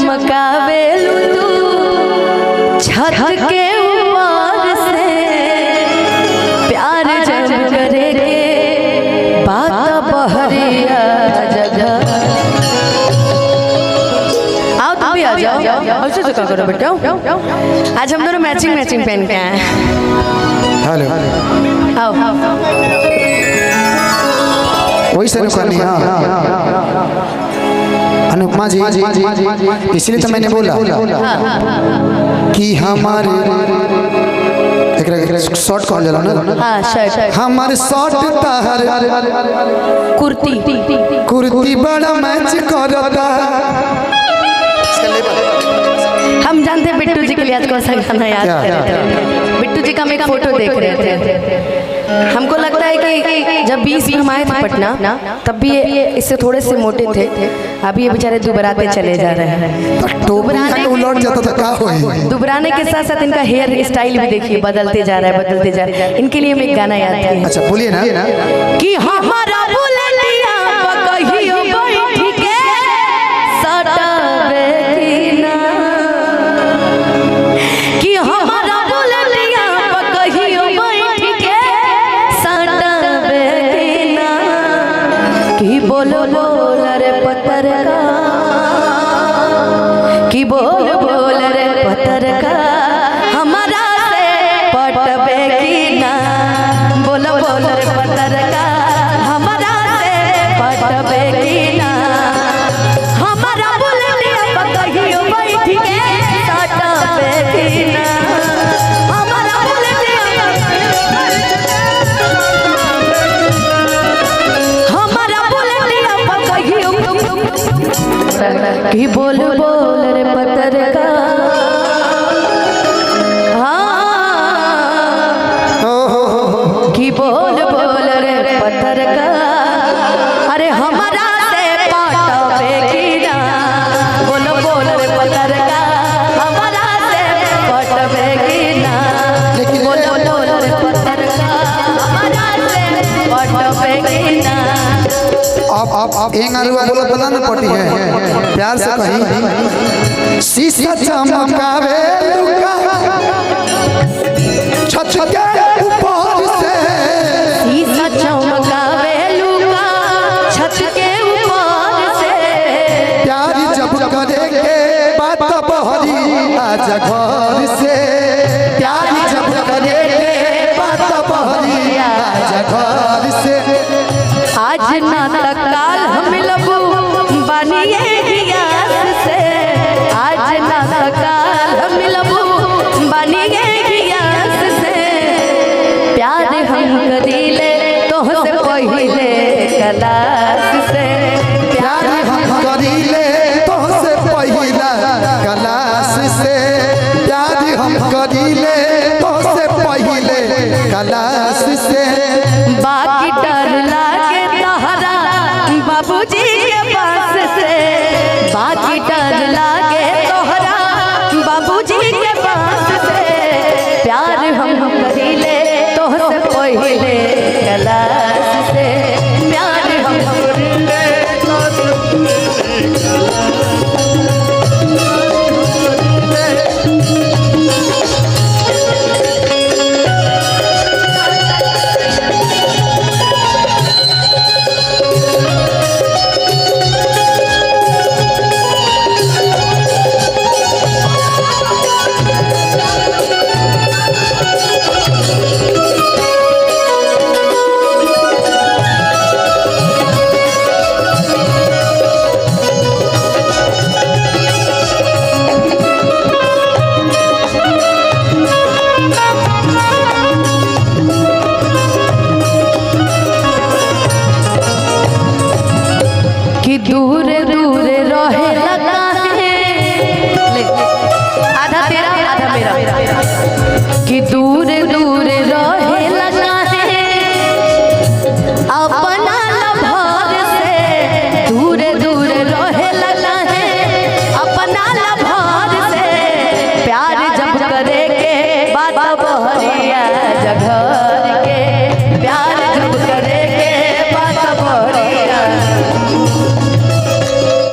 चमकावेलू तू छत के ऊपर से प्यार जब करे रे बात बहरिया जगह। आओ तुम भी आ जाओ। ऐसे तो क्या करो बेटा, आज हम दोनों मैचिंग मैचिंग पहन के आए हैं। हेलो आओ वही सर करनी। हाँ अनुपमा जी, इसलिए तो मैंने बोला कि हमारे शॉर्ट कौन जला ना, हमारे शॉर्ट ताहर कुर्ती बड़ा मैच करता। हम जानते हैं बिट्टू जी के लिए आज कौन सा गाना याद कर रहे थे। बिट्टू जी का हम एक फोटो देख रहे थे। हमको लगता है कि जब 20 में हम आए थे पटना तब भी ये इससे थोड़े से मोटे थे। अभी ये बेचारे दुबराते चले जा रहे हैं। दुबराने के साथ साथ इनका हेयर स्टाइल भी देखिए बदलते जा रहा है, बदलते जा रहा है। इनके लिए हम एक गाना याद किए। अच्छा बोलिए ना कि हमारा बुलेटिया कहियो बैठ के सटावे की ना, कि हमारा बुलेटिया कहियो बैठ के सटावे की ना, कि बोलो बोल रे पत्रका, कि बोल बोल रे पत्रका हमारा से पटवे की ना, बोलो बोल रे पत्रका हमारा से पटवे की ना, हमारा बुलेटिया कहियो बैठ के सटावे की ना, हमारा बुलेटिया कहियो कि बोल बोल रे पत्रका। कि बोल बोल रे पत्रका अरे हमारा से पटवे की ना, बोलो बोल रे पत्रका हमारा से पटवे की ना, बोलो बोल रे पत्रका हमारा से पटवे की ना। आप एक आलू बोलो बना ना पटी है प्यार से कहीं शीशा चमकावे लुका छत के ऊपर से, शीशा चमकावे लुका छत के ऊपर से, प्यार जब करे के बात बहरी आजा घर से, प्यार जब करे के बात बहरी आजा घर से। आज ना तकाल हम लबू बनिए गियास से, आज ना तकाल हम लबू बनिए गियास से, प्यार हम करीले तो से पहिले क्लास से, प्यार हम करीले तो से पहिला क्लास से, प्यार हम करीले तो से पहिले क्लास से। बाकी डर लागे तहरा बाबूजी के पास से, बाकी डर लागे तोहरा बाबूजी के पास से, प्यार हम करीले तोहसे पहिले क्लास से, प्यार हम करीले कि दूर दूर रहे लगा है, आधा तेरा आधा मेरा, कि दूर दूर